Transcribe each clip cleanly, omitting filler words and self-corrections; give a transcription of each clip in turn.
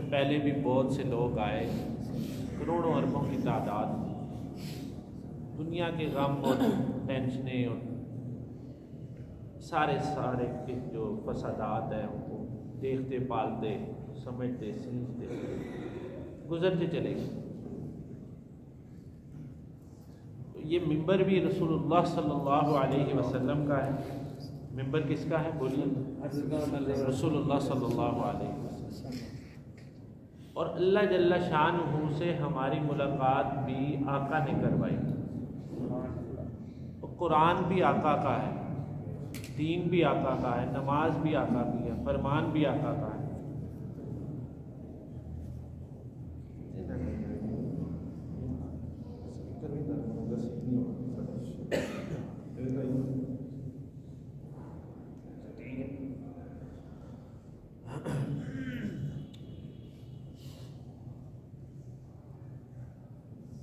سے پہلے بھی بہت سے لوگ آئے، کروڑوں اربوں کی تعداد، دنیا کے غم اور ٹینشنیں اور سارے کے جو فسادات ہیں ان کو دیکھتے پالتے سمجھتے سمجھتے گزرتے چلے گئے۔ تو یہ ممبر بھی رسول اللہ صلی اللہ علیہ وسلم کا ہے۔ ممبر کس کا ہے بولیے؟ رسول اللہ صلی اللہ علیہ وسلم۔ اور اللہ جل شانہ سے ہماری ملاقات بھی آقا نے کروائی، اور قرآن بھی آقا کا ہے، دین بھی آقا کا ہے، نماز بھی آقا کی ہے، فرمان بھی آقا کا ہے۔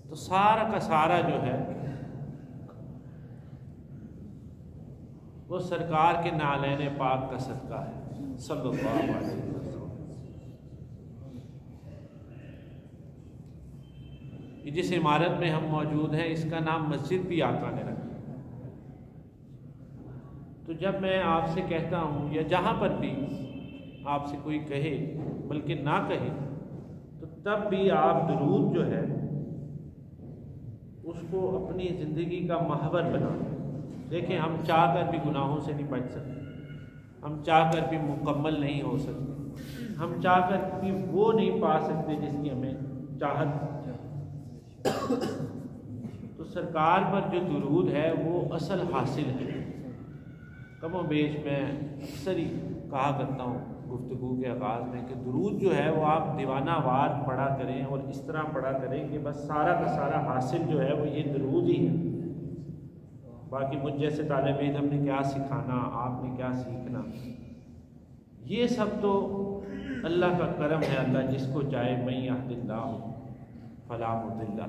تو سارا کا سارا جو ہے وہ سرکار کے نالین پاک کا صدقہ ہے صلی اللہ علیہ وسلم۔ جس عمارت میں ہم موجود ہیں اس کا نام مسجد بھی آقا نے رکھا۔ تو جب میں آپ سے کہتا ہوں یا جہاں پر بھی آپ سے کوئی کہے بلکہ نہ کہے تو تب بھی آپ درود جو ہے اس کو اپنی زندگی کا محور بنا لیں۔ دیکھیں ہم چاہ کر بھی گناہوں سے نہیں بچ سکتے، ہم چاہ کر بھی مکمل نہیں ہو سکتے، ہم چاہ کر بھی وہ نہیں پا سکتے جس کی ہمیں چاہت۔ تو سرکار پر جو درود ہے وہ اصل حاصل ہے۔ کم و بیش میں اکثر ہی کہا کرتا ہوں گفتگو کے آغاز میں کہ درود جو ہے وہ آپ دیوانہ وار پڑھا کریں اور اس طرح پڑھا کریں کہ بس سارا کا سارا حاصل جو ہے وہ یہ درود ہی ہے۔ باقی مجھ جیسے طالب علم نے کیا سکھانا، آپ نے کیا سیکھنا، یہ سب تو اللہ کا کرم ہے۔ اللہ جس کو چاہے من یہد اللہ فلا مضل لہ۔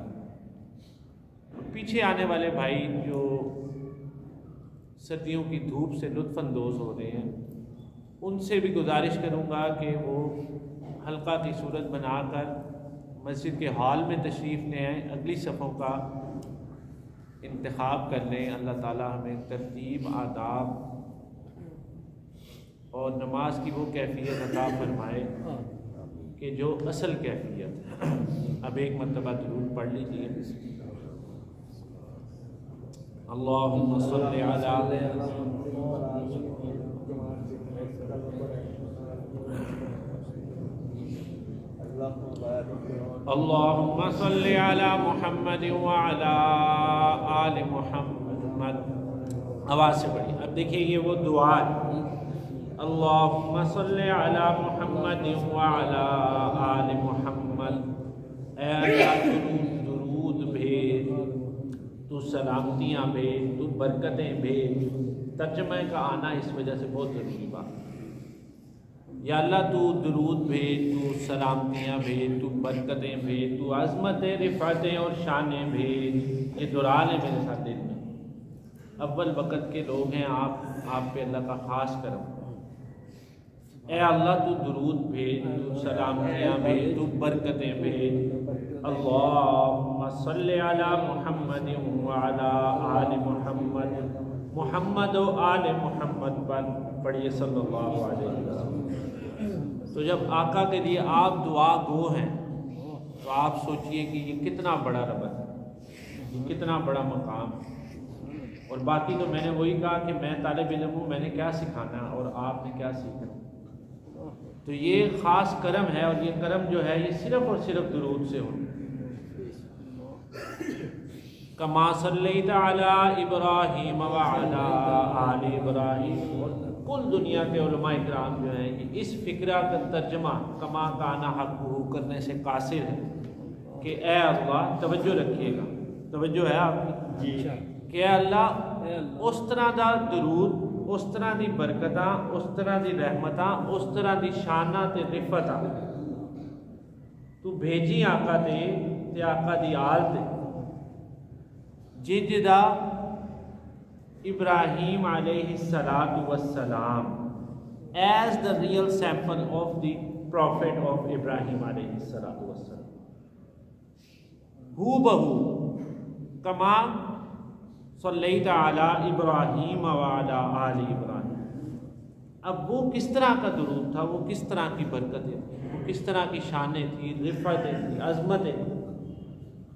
پیچھے آنے والے بھائی جو سردیوں کی دھوپ سے لطف اندوز ہو رہے ہیں ان سے بھی گزارش کروں گا کہ وہ حلقہ کی صورت بنا کر مسجد کے ہال میں تشریف لے آئیں، اگلی صفوں کا انتخاب کر لیں۔ اللہ تعالی ہمیں ترتیب، آداب اور نماز کی وہ کیفیت عطا فرمائے کہ جو اصل کیفیت ہے۔ اب ایک مرتبہ درود پڑھ لیجیے۔ اللہم صلی علی اللہم صلی علی محمد وعلی آل محمد۔ آواز سے پڑھی۔ اب دیکھیے یہ وہ دعا ہے، اللہم صلی علی محمد وعلی آل محمد۔ اے اللہ درود بھیج، تو سلامتیاں بھیج، تو برکتیں بھیج۔ ترجمہ کا آنا اس وجہ سے بہت ضروری بات ہے۔ یا اللہ تو درود بھیج، تو سلامتیاں بھیج، تو برکتیں بھیج، تو عظمتیں، رفعتیں اور شانیں بھیج۔ یہ دعا ہے میرے ساتھ دل میں۔ اول وقت کے لوگ ہیں آپ پہ اللہ کا خاص کرم۔ اے اللہ تو درود بھیج، تو سلامتیاں بھیج، تو برکتیں بھیج۔ اللہم صلی علی محمد وعلی آل محمد۔ محمد و آل محمد پر پڑھیے صلی اللہ علیہ وسلم۔ تو جب آقا کے لیے آپ دعا گو ہیں تو آپ سوچئے کہ یہ کتنا بڑا ربط ہے، یہ کتنا بڑا مقام ہے۔ اور باقی تو میں نے وہی کہا کہ میں طالب علم ہوں، میں نے کیا سکھانا اور آپ نے کیا سیکھنا۔ تو یہ خاص کرم ہے، اور یہ کرم جو ہے یہ صرف اور صرف درود سے ہو۔ کما صلیت علی ابراہیم وعلی آل ابراہیم۔ اور کل دنیا کے علماء اکرام جو ہیں یہ اس فکرہ کا ترجمہ کما کان حقہ کرنے سے قاصر ہے کہ اے اللہ، توجہ رکھیے گا، توجہ ہے آپ کی کہ اے اللہ اس طرح دا درود، اس طرح دی برکتاں، اس طرح دی رحمتاں، اس طرح دی شاناں تے رفعتاں تو بھیجی آقا تے آقا دی آل تے جنج دا ابراہیم علیہ السلام as the real sample of the Prophet of Ibrahim alayhi salatu wassalam. ہو بہو کما صلیت علی ابراہیم وعلی آل ابراہیم. اب وہ کس طرح کا درود تھا، وہ کس طرح کی برکتیں تھیں، وہ کس طرح کی شانیں تھیں، رفعتیں تھیں، عظمتیں تھیں،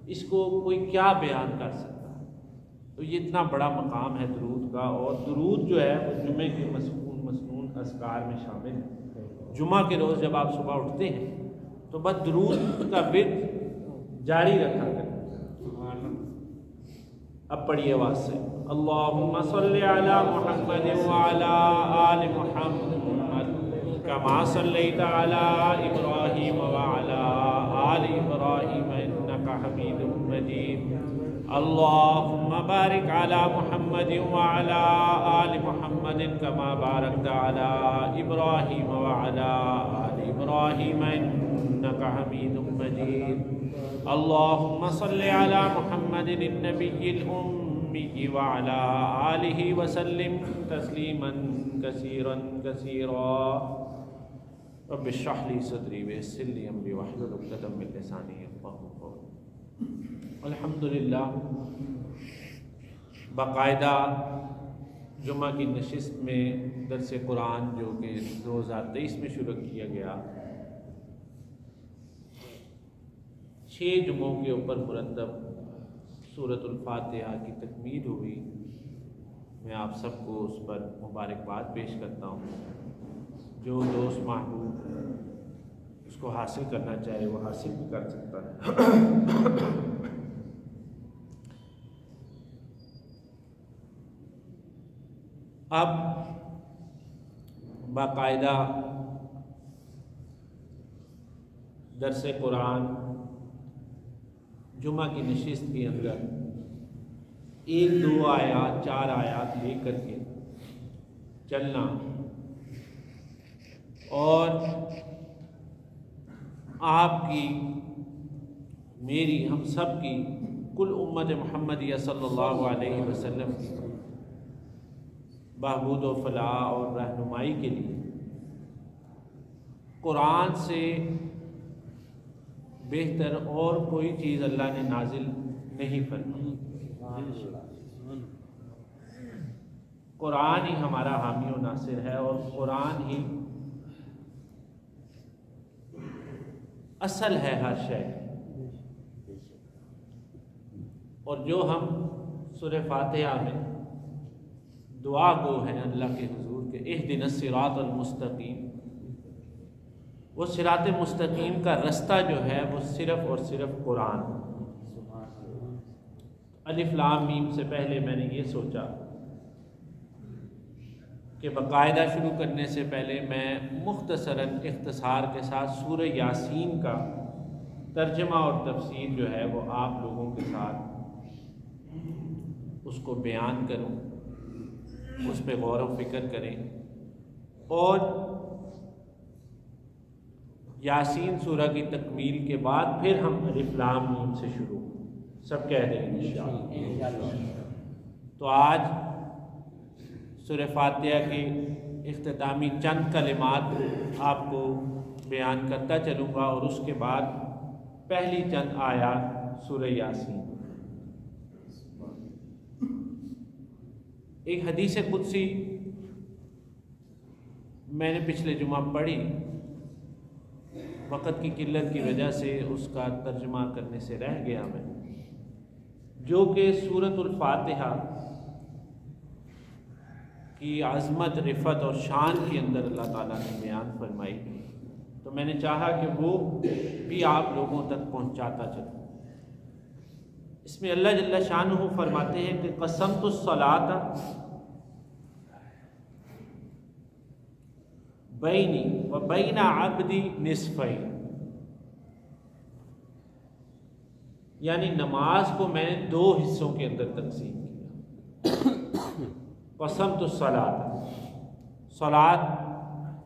اس کو کوئی کیا بیان کر سکتا ہے. تو یہ اتنا بڑا مقام ہے درود کا. اور درود جو ہے وہ جمعے کے مسنون اذکار میں شامل ہے. جمعہ کے روز جب آپ صبح اٹھتے ہیں تو بس درود کا ورد جاری رکھا کریں. اب پڑھیے آواز سے اللہم صلی علی محمد وعلی آل محمد کما صلیت علی ابراہیم وعلی آل ابراہیم انکا حمید مجید. اللہم بارک علی محمد وعلی آل محمد کما بارکت علی ابراہیم وعلی آل ابراہیم انکا حمید مجید. اللہم صلی علی محمد النبی الأمی وعلی آلہ وسلم تسلیما کثیرا کثیرا. رب اشرح لی صدری ویسر لی امری واحلل عقدۃ من لسانی یفقہوا قولی. الحمدللہ باقاعدہ جمعہ کی نشست میں درس قرآن جو کہ 2023 میں شروع کیا گیا، 6 جمعوں کے اوپر مرتب سورۃ الفاتحہ کی تکمیل ہوئی. میں آپ سب کو اس پر مبارکباد پیش کرتا ہوں. جو دوست محبوب اس کو حاصل کرنا چاہے وہ حاصل بھی کر سکتا ہے. اب باقاعدہ درس قرآن جمعہ کی نشست کے اندر 1-2 آیات 4 آیات لے کر کے چلنا اور آپ کی، میری، ہم سب کی، کل امت محمدیہ صلی اللہ علیہ وسلم کی بہبود و فلاح اور رہنمائی کے لیے قرآن سے بہتر اور کوئی چیز اللہ نے نازل نہیں فرمائی. قرآن ہی ہمارا حامی و ناصر ہے اور قرآن ہی اصل ہے ہر شے. اور جو ہم سورہ فاتحہ میں دعا گو ہیں اللہ کے حضور کے اہدنا الصراط المستقیم، وہ صراط مستقیم کا رستہ جو ہے وہ صرف اور صرف قرآن. الف لام میم سے پہلے میں نے یہ سوچا کہ باقاعدہ شروع کرنے سے پہلے میں مختصراً اختصار کے ساتھ سورہ یاسین کا ترجمہ اور تفسیر جو ہے وہ آپ لوگوں کے ساتھ اس کو بیان کروں، اس پہ غور و فکر کریں. اور یاسین سورہ کی تکمیل کے بعد پھر ہم الف لام میم سے شروع سب کہہ دیں گے انشاءاللہ. تو آج سورہ فاتحہ کے اختتامی چند کلمات آپ کو بیان کرتا چلوں گا اور اس کے بعد پہلی چند آیات سورہ یاسین. ایک حدیث قدسی میں نے پچھلے جمعہ پڑھی، وقت کی قلت کی وجہ سے اس کا ترجمہ کرنے سے رہ گیا میں، جو کہ سورۃ الفاتحہ کی عظمت، رفعت اور شان کے اندر اللہ تعالیٰ نے بیان فرمائی. تو میں نے چاہا کہ وہ بھی آپ لوگوں تک پہنچاتا چلوں. اس میں اللہ جل شانہ فرماتے ہیں کہ قسمت الصلاۃ بینی و بین عبدی نصفین، یعنی نماز کو میں نے 2 حصوں کے اندر تقسیم کیا. قسمت الصلاۃ، صلاۃ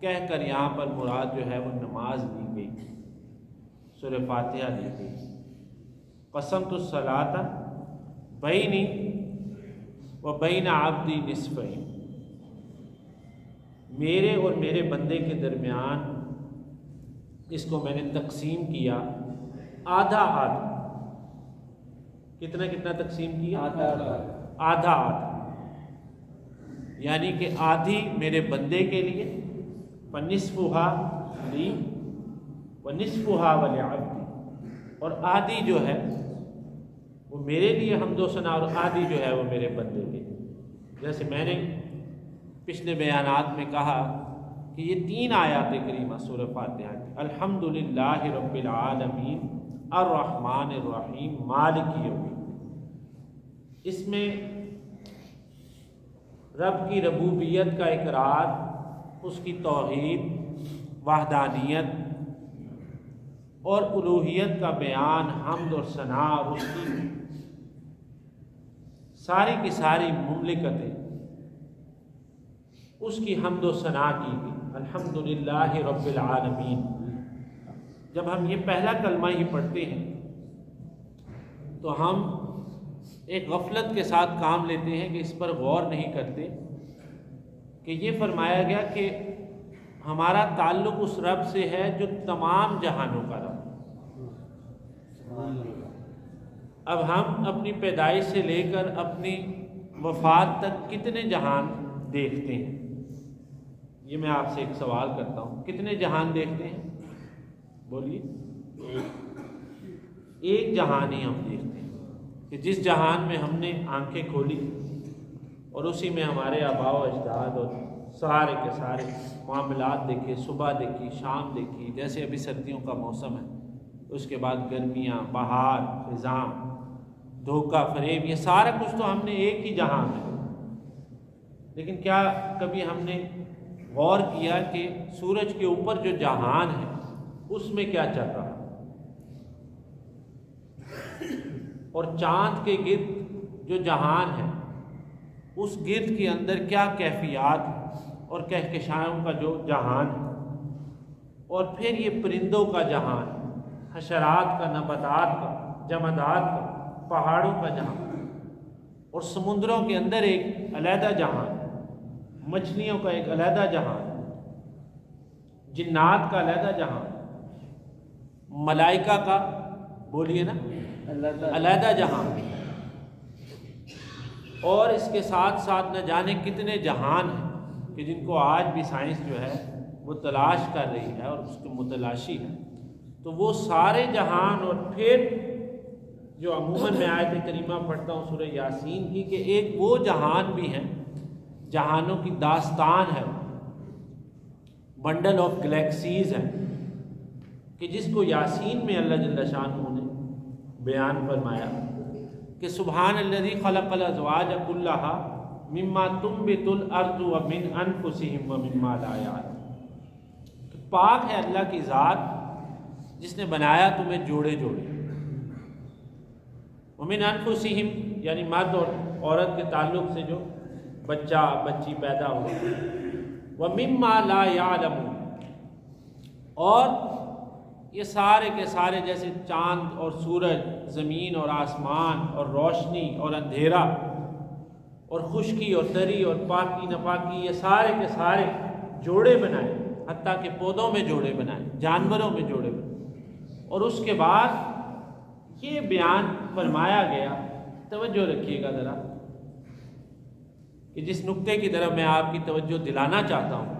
کہہ کر یہاں پر مراد جو ہے وہ نماز لی گئی، سورہ فاتحہ لی گئی. قسمت الصلاۃ بینی و بین عبدی نصفین، میرے اور میرے بندے کے درمیان اس کو میں نے تقسیم کیا آدھا آدھا. کتنا کتنا تقسیم کیا؟ آدھا آدھا. یعنی کہ آدھی میرے بندے کے لیے، فَنِصْفُهَا لِي وَنِصْفُهَا وَلِعَبْدِي، اور آدھی جو ہے وہ میرے لیے حمد و ثنا، اور آدھی جو ہے وہ میرے بندے کے لیے. جیسے میں نے پچھلے بیانات میں کہا کہ یہ 3 آیات کریمہ سورہ فاتحہ کی، الحمدللہ رب العالمین الرحمن الرحیم مالک یوم الدین، اس میں رب کی ربوبیت کا اقرار، اس کی توحید، وحدانیت اور الوہیت کا بیان، حمد اور ثنا، اور اس کی ساری کی ساری مملکتیں، اس کی حمد و ثنا کی گئی. الحمدللہ رب العالمین. جب ہم یہ پہلا کلمہ ہی پڑھتے ہیں تو ہم ایک غفلت کے ساتھ کام لیتے ہیں کہ اس پر غور نہیں کرتے کہ یہ فرمایا گیا کہ ہمارا تعلق اس رب سے ہے جو تمام جہانوں کا رب. اب ہم اپنی پیدائش سے لے کر اپنی وفات تک کتنے جہان دیکھتے ہیں؟ یہ میں آپ سے ایک سوال کرتا ہوں، کتنے جہان دیکھتے ہیں؟ بولیے. ایک جہان ہی ہم دیکھتے ہیں کہ جس جہان میں ہم نے آنکھیں کھولی اور اسی میں ہمارے آباء و اجداد اور سارے کے سارے معاملات دیکھے، صبح دیکھی، شام دیکھی. جیسے ابھی سردیوں کا موسم ہے، اس کے بعد گرمیاں، بہار، خزاں، دھوکہ فریب، یہ سارا کچھ تو ہم نے ایک ہی جہان ہے. لیکن کیا کبھی ہم نے غور کیا کہ سورج کے اوپر جو جہان ہے اس میں کیا چل رہا ہے، اور چاند کے گرد جو جہان ہے اس گرد کے اندر کیا کیفیات اور کہکشاؤں کا جو جہان ہے، اور پھر یہ پرندوں کا جہان، حشرات کا، نباتات کا، جمادات کا، پہاڑوں کا جہان، اور سمندروں کے اندر ایک علیحدہ جہان، مچھلیوں کا ایک علیحدہ جہان، جنات کا علیحدہ جہان، ملائکہ کا، بولیے نا، علیحدہ جہان، اور اس کے ساتھ ساتھ نہ جانے کتنے جہان ہیں کہ جن کو آج بھی سائنس جو ہے وہ تلاش کر رہی ہے اور اس کی متلاشی ہے. تو وہ سارے جہان، اور پھر جو عموماً میں آیت کریمہ پڑھتا ہوں سورہ یاسین کی، کہ ایک وہ جہان بھی ہیں، جہانوں کی داستان ہے، بنڈل آف گلیکسیز ہے، کہ جس کو یاسین میں اللہ جل شانہ نے بیان فرمایا کہ سبحان الذی خلق الازواج کلھا مما تنبت الارض ومن انفسہم ومما لا یعلمون. پاک ہے اللہ کی ذات جس نے بنایا تمہیں جوڑے جوڑے، ومن انفسہم یعنی مرد اور عورت کے تعلق سے جو بچہ بچی پیدا ہو، ومما لا یعلمون، اور یہ سارے کے سارے جیسے چاند اور سورج، زمین اور آسمان، اور روشنی اور اندھیرا، اور خشکی اور تری اور پاکی ناپاکی، یہ سارے کے سارے جوڑے بنائے، حتیٰ کہ پودوں میں جوڑے بنائے، جانوروں میں جوڑے بنائے. اور اس کے بعد یہ بیان فرمایا گیا، توجہ رکھیے گا ذرا، کہ جس نقطے کی طرف میں آپ کی توجہ دلانا چاہتا ہوں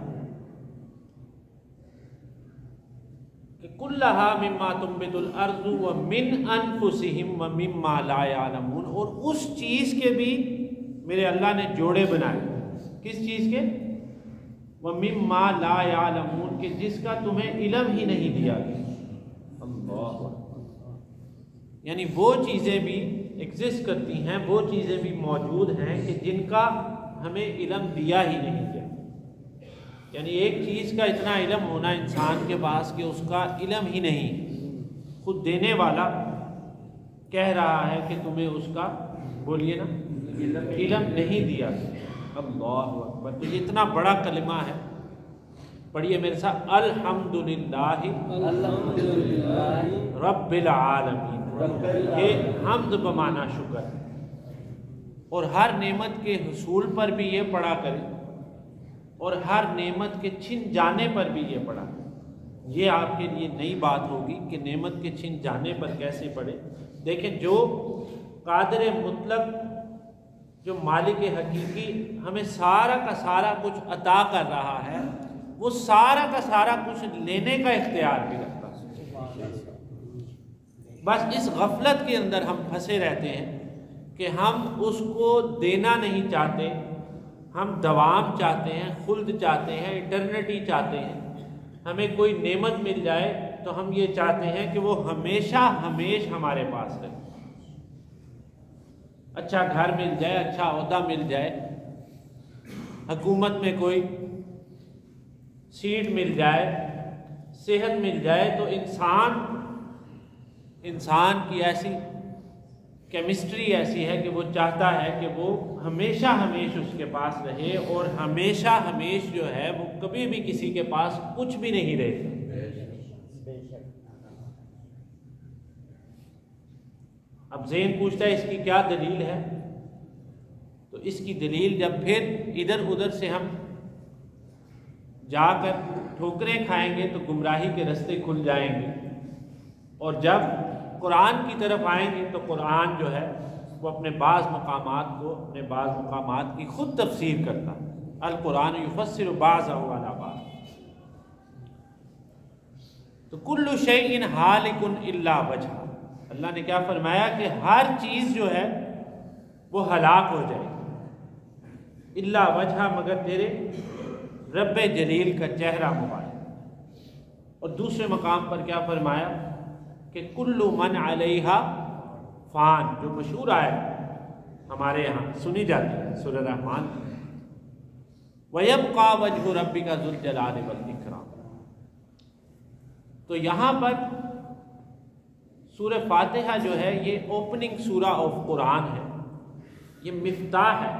کہ کلھا مما تنبت الارض ومن انفسہم ومما لا یعلمون، اور اس چیز کے بھی میرے اللہ نے جوڑے بنائے. کس چیز کے؟ ومما لا یعلمون، کہ جس کا تمہیں علم ہی نہیں دیا گیا. اللہ، یعنی وہ چیزیں بھی ایگزسٹ کرتی ہیں، وہ چیزیں بھی موجود ہیں کہ جن کا ہمیں علم دیا ہی نہیں گیا. یعنی ایک چیز کا اتنا علم ہونا انسان کے پاس کہ اس کا علم ہی نہیں، خود دینے والا کہہ رہا ہے کہ تمہیں اس کا، بولیے نا، علم نہیں دیا. اللہ اکبر. تو یہ اتنا بڑا کلمہ ہے، پڑھیے میرے ساتھ، الحمدللہ رب العالمین. کہ حمد بمانا شکر ہے، اور ہر نعمت کے حصول پر بھی یہ پڑھا کریں اور ہر نعمت کے چھن جانے پر بھی یہ پڑھا۔ یہ آپ کے لیے نئی بات ہوگی کہ نعمت کے چھن جانے پر کیسے پڑھے۔ دیکھیں، جو قادر مطلق، جو مالک حقیقی ہمیں سارا کا سارا کچھ عطا کر رہا ہے، وہ سارا کا سارا کچھ لینے کا اختیار بھی رکھتا ہے۔ بس اس غفلت کے اندر ہم پھنسے رہتے ہیں کہ ہم اس کو دینا نہیں چاہتے، ہم دوام چاہتے ہیں، خلد چاہتے ہیں، ایٹرنٹی چاہتے ہیں۔ ہمیں کوئی نعمت مل جائے تو ہم یہ چاہتے ہیں کہ وہ ہمیشہ ہمارے پاس رہے۔ اچھا گھر مل جائے، اچھا عہدہ مل جائے، حکومت میں کوئی سیٹ مل جائے، صحت مل جائے، تو انسان کی ایسی کیمسٹری ایسی ہے کہ وہ چاہتا ہے کہ وہ ہمیشہ اس کے پاس رہے، اور ہمیشہ جو ہے وہ کبھی بھی کسی کے پاس کچھ بھی نہیں رہے۔ اب ذہن پوچھتا ہے اس کی کیا دلیل ہے؟ تو اس کی دلیل جب پھر ادھر ادھر سے ہم جا کر ٹھوکریں کھائیں گے تو گمراہی کے رستے کھل جائیں گے، اور جب قرآن کی طرف آئیں گے تو قرآن جو ہے وہ اپنے بعض مقامات کی خود تفسیر کرتا ہے۔ القرآن یفسر بعضہ علی بعض۔ تو کل شیء ہالک الا وجہہ، اللہ نے کیا فرمایا کہ ہر چیز جو ہے وہ ہلاک ہو جائے گی، الا وجہہ، مگر تیرے رب جلیل کا چہرہ مبارک۔ اور دوسرے مقام پر کیا فرمایا کہ کل من علیہا فان، جو مشہور آیت ہمارے یہاں سنی جاتی ہے سورہ رحمان، وَيَبْقَى وَجْهُ رَبِّكَ ذُو الْجَلَالِ وَالْإِكْرَامِ۔ تو یہاں پر سورہ فاتحہ جو ہے یہ اوپننگ سورہ آف قرآن ہے، یہ مفتاح ہے،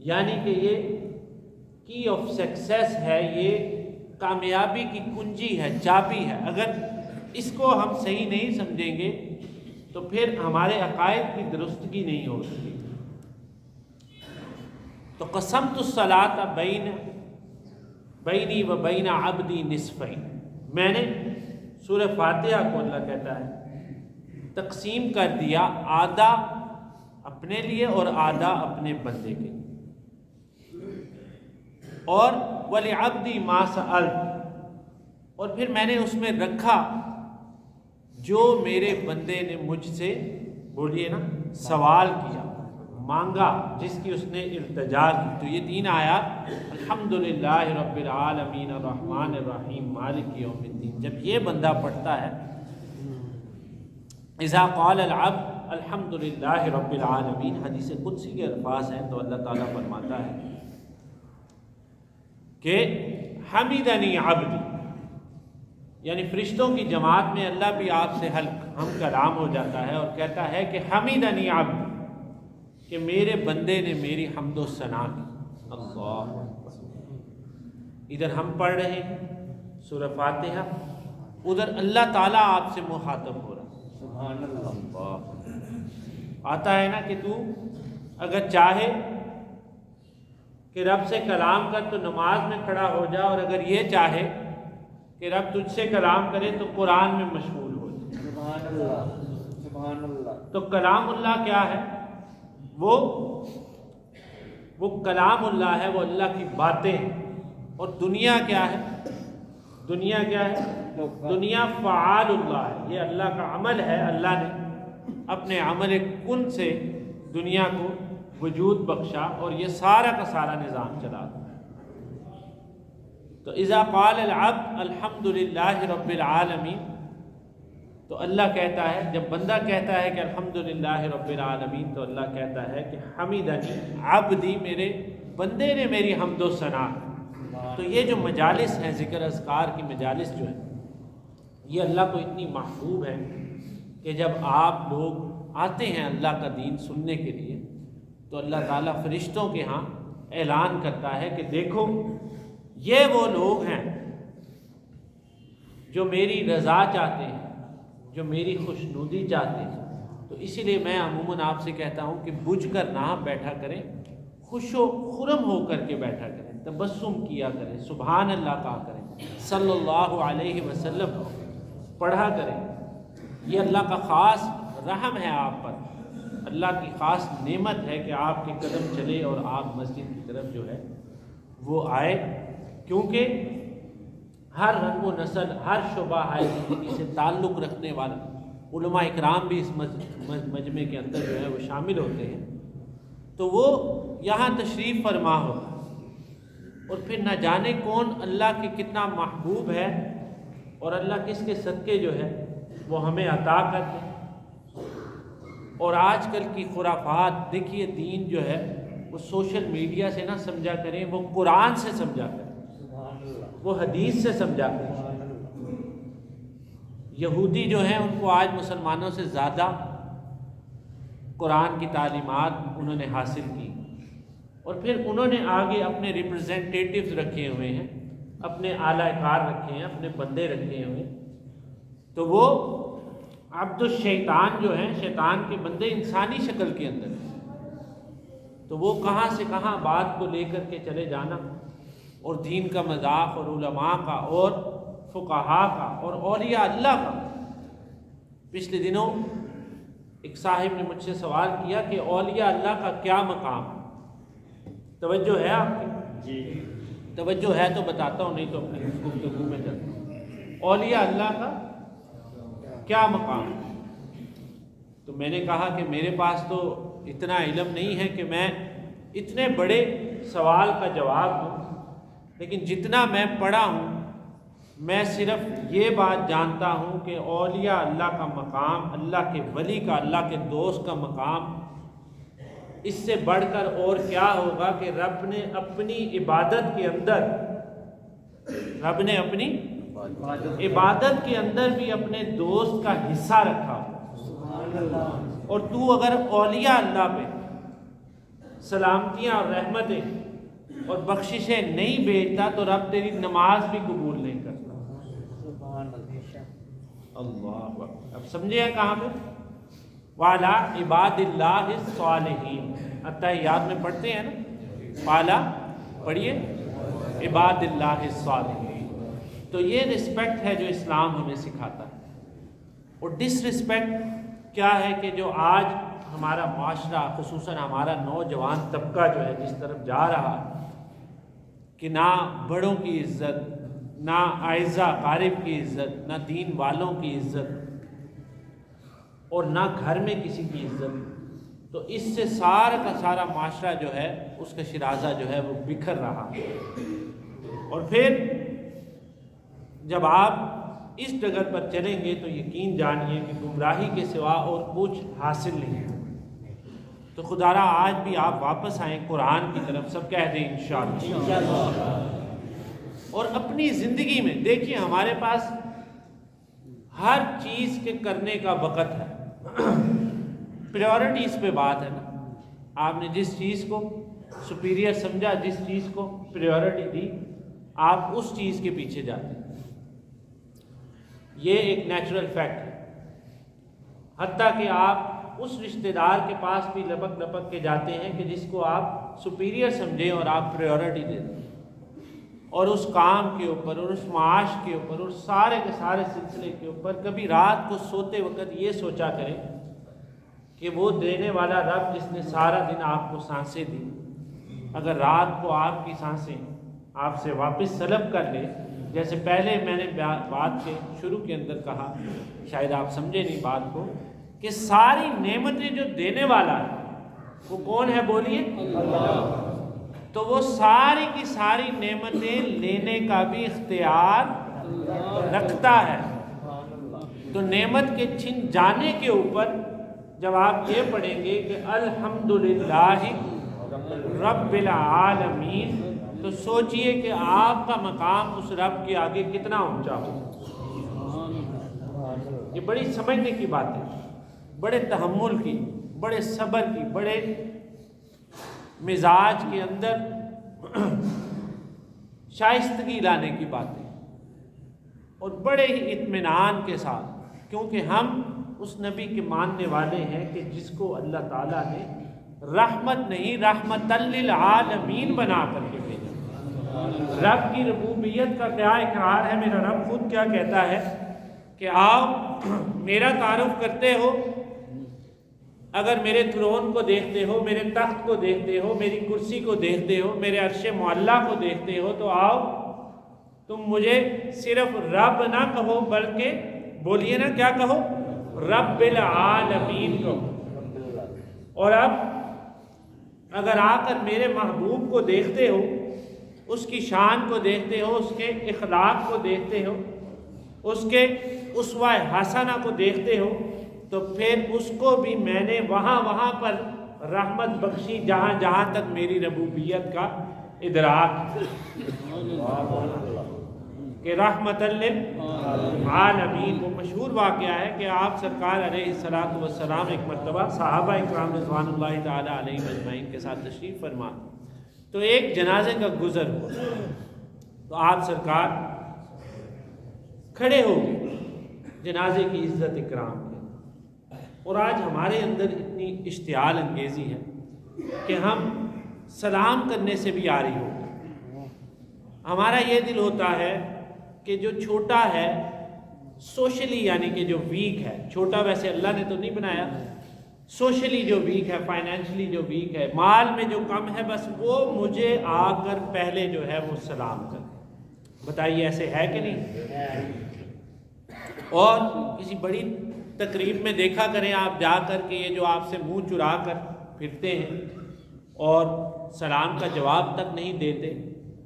یعنی کہ یہ کی آف سکسیس ہے، یہ کامیابی کی کنجی ہے، چابی ہے۔ اگر اس کو ہم صحیح نہیں سمجھیں گے تو پھر ہمارے عقائد کی درستگی نہیں ہو سکتی۔ تو قسمت الصلاۃ بینی و بین عبدی نصفین، میں نے سورہ فاتحہ کو اللہ کہتا ہے تقسیم کر دیا، آدھا اپنے لیے اور آدھا اپنے بندے کے لیے، اور وَلِعَبْدِي مَا سَأَلَ، اور پھر میں نے اس میں رکھا جو میرے بندے نے مجھ سے، بولیے نا، سوال کیا، مانگا، جس کی اس نے التجا کی۔ تو یہ 3 آیات، الحمدللہ رب العالمین الرحمن الرحیم مالک یوم الدین، جب یہ بندہ پڑھتا ہے، اذا قال العبد الحمدللہ رب العالمین، حدیث قدسی کے الفاظ ہیں، تو اللہ تعالیٰ فرماتا ہے کہ حمدنی عبدی، یعنی فرشتوں کی جماعت میں اللہ بھی آپ سے ہم کلام ہو جاتا ہے اور کہتا ہے کہ حمدنی عبدی، کہ میرے بندے نے میری حمد و ثنا کی۔ اللہ، ادھر ہم پڑھ رہے ہیں سورہ فاتحہ، ادھر اللہ تعالیٰ آپ سے مخاطب ہو رہا ہے۔ سبحان اللہ۔ آتا ہے نا کہ تو اگر چاہے کہ رب سے کلام کر تو نماز میں کھڑا ہو جا، اور اگر یہ چاہے کہ رب تجھ سے کلام کرے تو قرآن میں مشغول ہو جائے۔ سبحان اللہ، سبحان اللہ۔ تو کلام اللہ کیا ہے؟ وہ کلام اللہ ہے، وہ اللہ کی باتیں ہیں۔ اور دنیا کیا ہے؟ دنیا کیا ہے؟ دنیا فعال اللہ ہے، یہ اللہ کا عمل ہے، اللہ نے اپنے عمل کن سے دنیا کو وجود بخشا اور یہ سارا کا سارا نظام چلا۔ تو اذا قال العبد الحمدللہ رب العالمین، تو اللہ کہتا ہے، جب بندہ کہتا ہے کہ الحمدللہ رب العالمین، تو اللہ کہتا ہے کہ حمیدنی عبدی، میرے بندے نے میری حمد و ثنا۔ تو یہ جو مجالس ہیں، ذکر اذکار کی مجالس جو ہیں، یہ اللہ کو اتنی محبوب ہے کہ جب آپ لوگ آتے ہیں اللہ کا دین سننے کے لیے، تو اللہ تعالیٰ فرشتوں کے ہاں اعلان کرتا ہے کہ دیکھو یہ وہ لوگ ہیں جو میری رضا چاہتے ہیں، جو میری خوشنودی چاہتے ہیں۔ تو اسی لیے میں عموماً آپ سے کہتا ہوں کہ بجھ کر نہ بیٹھا کریں، خوش و خرم ہو کر کے بیٹھا کریں۔ تبسم کیا کریں، سبحان اللہ کہا کریں، صلی اللہ علیہ وسلم پڑھا کریں۔ یہ اللہ کا خاص رحم ہے آپ پر، اللہ کی خاص نعمت ہے کہ آپ کے قدم چلے اور آپ مسجد کی طرف جو ہے وہ آئے، کیونکہ ہر رنگ و نسل، ہر شعبہ ہے زندگی سے تعلق رکھنے والا علماء اکرام بھی اس مجمع کے اندر جو ہے وہ شامل ہوتے ہیں، تو وہ یہاں تشریف فرما ہوگا، اور پھر نہ جانے کون اللہ کے کتنا محبوب ہے اور اللہ کس کے صدقے جو ہے وہ ہمیں عطا کر دے۔ اور آج کل کی خرافات، دیکھیے دین جو ہے وہ سوشل میڈیا سے نہ سمجھا کریں، وہ قرآن سے سمجھا کریں، وہ حدیث سے سمجھا کریں۔ یہودی جو ہیں ان کو آج مسلمانوں سے زیادہ قرآن کی تعلیمات انہوں نے حاصل کی، اور پھر انہوں نے آگے اپنے ریپرزینٹیٹیوز رکھے ہوئے ہیں، اپنے اعلی کار رکھے ہیں، اپنے بندے رکھے ہوئے ہیں، تو وہ عبد الشیطان جو ہیں، شیطان کے بندے انسانی شکل کے اندر، تو وہ کہاں سے کہاں بات کو لے کر کے چلے جانا، اور دین کا مذاق اور علماء کا اور فقہاء کا اور اولیاء اللہ کا۔ پچھلے دنوں ایک صاحب نے مجھ سے سوال کیا کہ اولیاء اللہ کا کیا مقام ہے؟ توجہ ہے آپ کی؟ جی توجہ ہے تو بتاتا ہوں، نہیں تو اپنی گفتگو میں چلتا ہوں۔ اولیاء اللہ کا کیا مقام ہے؟ تو میں نے کہا کہ میرے پاس تو اتنا علم نہیں ہے کہ میں اتنے بڑے سوال کا جواب دوں، لیکن جتنا میں پڑھا ہوں میں صرف یہ بات جانتا ہوں کہ اولیاء اللہ کا مقام، اللہ کے ولی کا، اللہ کے دوست کا مقام، اس سے بڑھ کر اور کیا ہوگا کہ رب نے اپنی عبادت کے اندر، رب نے اپنی عبادت کے اندر بھی اپنے دوست کا حصہ رکھا ہو، اور تو اگر اولیاء اللہ پہ سلامتیاں اور رحمتیں اور بخششیں نہیں بھیجتا تو رب تیری نماز بھی قبول نہیں کرتا۔ اللہ اکبر، اب سمجھے کہاں پہ؟ والا عباد اللہ الصالحین، اتحیات میں پڑھتے ہیں نا، والا پڑھیے عباد اللہ الصالحین، تو یہ رسپیکٹ ہے جو اسلام ہمیں سکھاتا ہے۔ اور ڈس رسپیکٹ کیا ہے کہ جو آج ہمارا معاشرہ، خصوصاً ہمارا نوجوان طبقہ جو ہے جس طرف جا رہا ہے کہ نہ بڑوں کی عزت، نہ اعزا قارب کی عزت، نہ دین والوں کی عزت، اور نہ گھر میں کسی کی عزت، تو اس سے سارا کا سارا معاشرہ جو ہے اس کا شرازہ جو ہے وہ بکھر رہا ہے۔ اور پھر جب آپ اس ڈگر پر چلیں گے تو یقین جانیے کہ گمراہی کے سوا اور کچھ حاصل نہیں ہے۔ تو خدا را آج بھی آپ واپس آئیں قرآن کی طرف، سب کہہ دیں انشاءاللہ۔ اور اپنی زندگی میں دیکھیے ہمارے پاس ہر چیز کے کرنے کا وقت ہے، پریورٹیز پہ بات ہے نا، آپ نے جس چیز کو سپیریئر سمجھا، جس چیز کو پریورٹی دی، آپ اس چیز کے پیچھے جاتے ہیں، یہ ایک نیچرل فیکٹ ہے۔ حتیٰ کہ آپ اس رشتہ دار کے پاس بھی لپک لپک کے جاتے ہیں کہ جس کو آپ سپیریئر سمجھیں اور آپ پریورٹی دے دیں، اور اس کام کے اوپر اور اس معاش کے اوپر اور سارے کے سارے سلسلے کے اوپر کبھی رات کو سوتے وقت یہ سوچا کریں کہ وہ دینے والا رب جس نے سارا دن آپ کو سانسیں دی، اگر رات کو آپ کی سانسیں آپ سے واپس سلب کر لے، جیسے پہلے میں نے بات کے شروع کے اندر کہا، شاید آپ سمجھے نہیں بات کو، کہ ساری نعمتیں جو دینے والا ہے وہ کون ہے؟ بولیے اللہ۔ تو وہ ساری کی ساری نعمتیں لینے کا بھی اختیار رکھتا ہے۔ تو نعمت کے چھن جانے کے اوپر جب آپ یہ پڑھیں گے کہ الحمدللہ رب العالمین، تو سوچئے کہ آپ کا مقام اس رب کے آگے کتنا اونچا ہو۔ یہ بڑی سمجھنے کی بات ہے، بڑے تحمل کی، بڑے صبر کی، بڑے مزاج کے اندر شائستگی لانے کی باتیں، اور بڑے ہی اطمینان کے ساتھ، کیونکہ ہم اس نبی کے ماننے والے ہیں کہ جس کو اللہ تعالیٰ نے رحمت نہیں رحمت للعالمین بنا کر کے بھیجا۔ رب کی ربوبیت کا کیا اقرار ہے؟ میرا رب خود کیا کہتا ہے کہ آپ میرا تعارف کرتے ہو، اگر میرے تھرون کو دیکھتے ہو، میرے تخت کو دیکھتے ہو، میری کرسی کو دیکھتے ہو، میرے عرش معلیٰ کو دیکھتے ہو، تو آؤ تم مجھے صرف رب نہ کہو بلکہ بولیے نا کیا کہو؟ رب العالمین کہو۔ اور اب اگر آ کر میرے محبوب کو دیکھتے ہو، اس کی شان کو دیکھتے ہو، اس کے اخلاق کو دیکھتے ہو، اس کے اسوہ حسنہ کو دیکھتے ہو، تو پھر اس کو بھی میں نے وہاں پر رحمت بخشی جہاں جہاں تک میری ربوبیت کا ادراک کہ رحمت للعالمین۔ وہ مشہور واقعہ ہے کہ آپ سرکار علیہ السلام ایک مرتبہ صحابہ اکرام رضوان اللہ تعالی علیہ مجمعین کے ساتھ تشریف فرما، تو ایک جنازے کا گزر ہوا، تو آپ سرکار کھڑے ہو گئے جنازے کی عزت اکرام کے۔ اور آج ہمارے اندر اتنی اشتعال انگیزی ہے کہ ہم سلام کرنے سے بھی عاری ہو گئے۔ ہمارا یہ دل ہوتا ہے کہ جو چھوٹا ہے سوشلی، یعنی کہ جو ویک ہے، چھوٹا ویسے اللہ نے تو نہیں بنایا، سوشلی جو ویک ہے، فائنینشلی جو ویک ہے، مال میں جو کم ہے، بس وہ مجھے آ کر پہلے جو ہے وہ سلام کر۔ بتائیے ایسے ہے کہ نہیں؟ اور کسی بڑی تقریب میں دیکھا کریں آپ جا کر کہ یہ جو آپ سے منہ چرا کر پھرتے ہیں اور سلام کا جواب تک نہیں دیتے،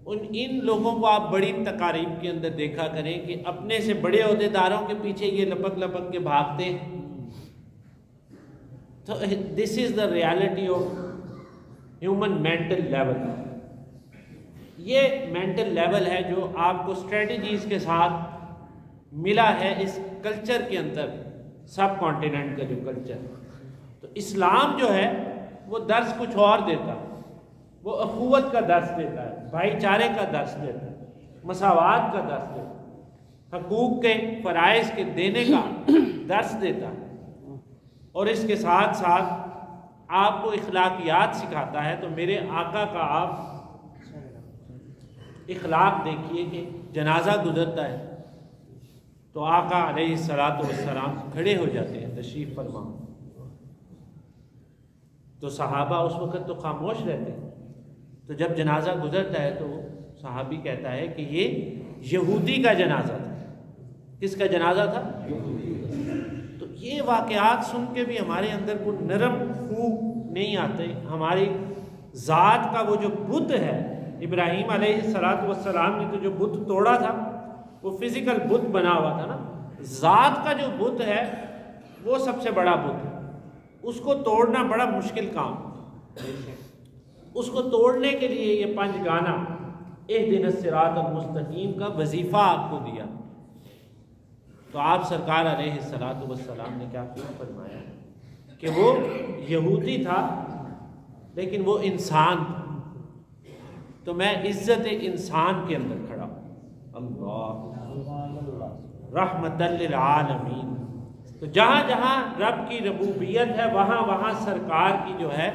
ان لوگوں کو آپ بڑی تقاریب کے اندر دیکھا کریں کہ اپنے سے بڑے عہدیداروں کے پیچھے یہ لپک لپک کے بھاگتے ہیں۔ تو this is the reality of human mental level. یہ مینٹل لیول ہے جو آپ کو اسٹریٹجیز کے ساتھ ملا ہے اس کلچر کے اندر، سب کانٹیننٹ کا جو کلچر۔ تو اسلام جو ہے وہ درس کچھ اور دیتا ہے، وہ اخوت کا درس دیتا ہے، بھائی چارے کا درس دیتا ہے، مساوات کا درس دیتا ہے، حقوق کے فرائض کے دینے کا درس دیتا ہے، اور اس کے ساتھ ساتھ آپ کو اخلاقیات سکھاتا ہے۔ تو میرے آقا کا آپ اخلاق دیکھیے کہ جنازہ گزرتا ہے تو آقا علیہ السلام کھڑے ہو جاتے ہیں، تشریف فرما، تو صحابہ اس وقت تو خاموش رہتے ہیں۔ تو جب جنازہ گزرتا ہے تو صحابی کہتا ہے کہ یہ یہودی کا جنازہ تھا۔ کس کا جنازہ تھا؟ تو یہ واقعات سن کے بھی ہمارے اندر کوئی نرم خو نہیں آتے۔ ہماری ذات کا وہ جو بت ہے، ابراہیم علیہ السلام نے تو جو بت توڑا تھا وہ فزیکل بت بنا ہوا تھا نا، ذات کا جو بت ہے وہ سب سے بڑا بت ہے، اس کو توڑنا بڑا مشکل کام۔ اس کو توڑنے کے لیے یہ 5 گانا اہدنا الصراط المستقیم کا وظیفہ آپ کو دیا۔ تو آپ سرکار علیہ السلام نے کیا فرمایا کہ وہ یہودی تھا لیکن وہ انسان تھا، تو میں عزت انسان کے اندر کھڑا ہوں، اللہ رحمت للعالمین۔ تو جہاں جہاں رب کی ربوبیت ہے وہاں وہاں سرکار کی جو ہے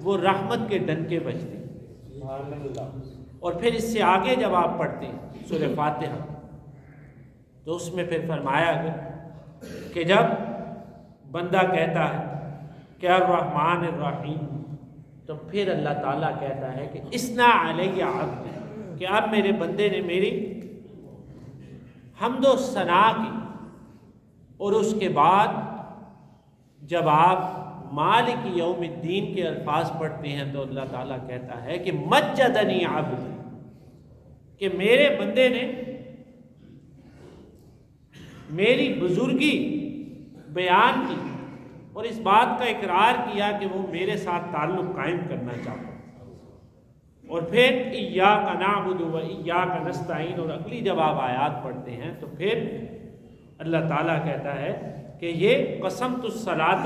وہ رحمت کے ڈنکے بجتے ہیں۔ اور پھر اس سے آگے جب آپ پڑھتے ہیں سورہ فاتحہ تو اس میں پھر فرمایا گیا کہ جب بندہ کہتا ہے کہ الرحمن الرحیم، تو پھر اللہ تعالیٰ کہتا ہے کہ اسنا علیہ عبد، کہ اب میرے بندے نے میری حمد و ثنا کی۔ اور اس کے بعد جب آپ مالک یوم الدین کے الفاظ پڑھتے ہیں تو اللہ تعالیٰ کہتا ہے کہ مجدنی عبد، کہ میرے بندے نے میری بزرگی بیان کی اور اس بات کا اقرار کیا کہ وہ میرے ساتھ تعلق قائم کرنا چاہتا ہے۔ اور پھر ایاک نعبد و ایاک نستعین، اور اگلی جب آپ آیات پڑھتے ہیں تو پھر اللہ تعالیٰ کہتا ہے کہ یہ قسمت الصلاۃ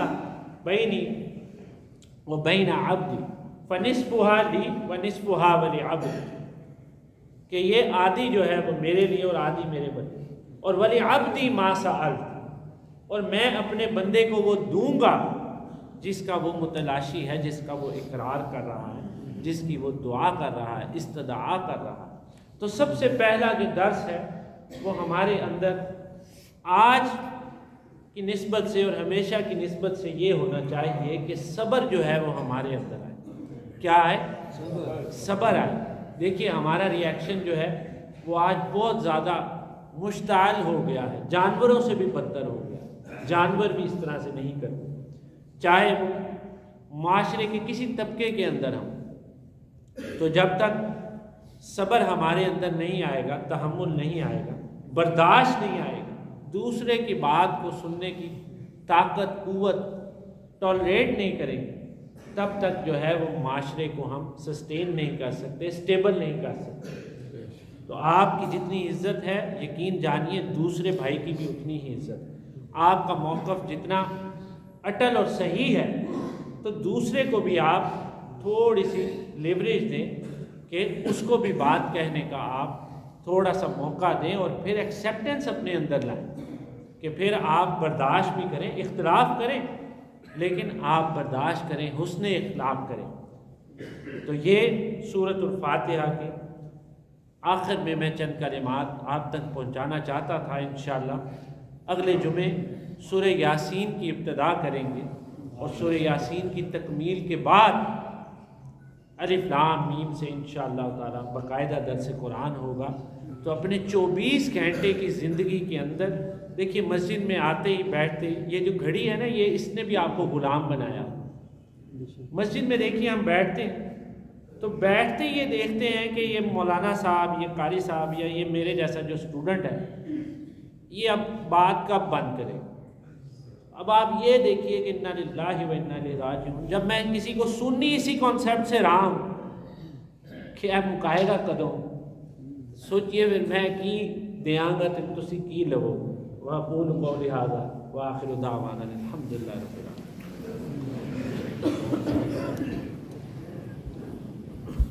بینی و بین عبدی فنصفها لی ونصفها ولعبدی، کہ یہ آدھی جو ہے وہ میرے لیے اور آدھی میرے بندے، اور ولعبدی ما سأل، اور میں اپنے بندے کو وہ دوں گا جس کا وہ متلاشی ہے، جس کا وہ اقرار کر رہا ہے، جس کی وہ دعا کر رہا ہے، استدعا کر رہا ہے۔ تو سب سے پہلا جو درس ہے وہ ہمارے اندر آج کی نسبت سے اور ہمیشہ کی نسبت سے یہ ہونا چاہیے کہ صبر جو ہے وہ ہمارے اندر آئے۔ کیا آئے؟ صبر آئے۔ دیکھیے ہمارا ری ایکشن جو ہے وہ آج بہت زیادہ مشتعل ہو گیا ہے، جانوروں سے بھی بدتر ہو گیا۔ جانور بھی اس طرح سے نہیں کرتے، چاہے وہ معاشرے کے کسی طبقے کے اندر ہوں۔ تو جب تک صبر ہمارے اندر نہیں آئے گا، تحمل نہیں آئے گا، برداشت نہیں آئے گا، دوسرے کی بات کو سننے کی طاقت قوت ٹالریٹ نہیں کریں گے، تب تک جو ہے وہ معاشرے کو ہم سسٹین نہیں کر سکتے، سٹیبل نہیں کر سکتے۔ تو آپ کی جتنی عزت ہے یقین جانیے دوسرے بھائی کی بھی اتنی ہی عزت ہے۔ آپ کا موقف جتنا اٹل اور صحیح ہے تو دوسرے کو بھی آپ تھوڑی سی لیوریج دیں کہ اس کو بھی بات کہنے کا آپ تھوڑا سا موقع دیں، اور پھر ایکسیپٹنس اپنے اندر لائیں کہ پھر آپ برداشت بھی کریں، اختلاف کریں لیکن آپ برداشت کریں، حسن اخلاق کریں۔ تو یہ سورۃ الفاتحہ کے آخر میں میں چند کلمات آپ تک پہنچانا چاہتا تھا۔ انشاءاللہ اگلے جمعے سورہ یاسین کی ابتدا کریں گے، اور سورہ یاسین کی تکمیل کے بعد الف لام میم سے انشاءاللہ تعالی باقاعدہ درس قرآن ہوگا۔ تو اپنے 24 گھنٹے کی زندگی کے اندر دیکھیے مسجد میں آتے ہی بیٹھتے، یہ جو گھڑی ہے نا یہ اس نے بھی آپ کو غلام بنایا۔ مسجد میں دیکھیے ہم بیٹھتے ہیں تو بیٹھتے یہ دیکھتے ہیں کہ یہ مولانا صاحب، یہ قاری صاحب یا یہ میرے جیسا جو اسٹوڈنٹ ہے یہ اب بات کب بند کرے۔ اب آپ یہ دیکھیے کہ انا للہ و انا الیہ راجعون، جب میں کسی کو سننی اسی کانسیپٹ سے رہا ہوں کہ اب مکائے گا کدوں، سوچئے پھر میں کی دیاں گا تے تسی کی لو۔ وَأَقُولُ قَوْلِي هَذَا وَآخِرُ دَعْوَانَا الْحَمْدُ لِلَّهِ رَبِّ العالمين۔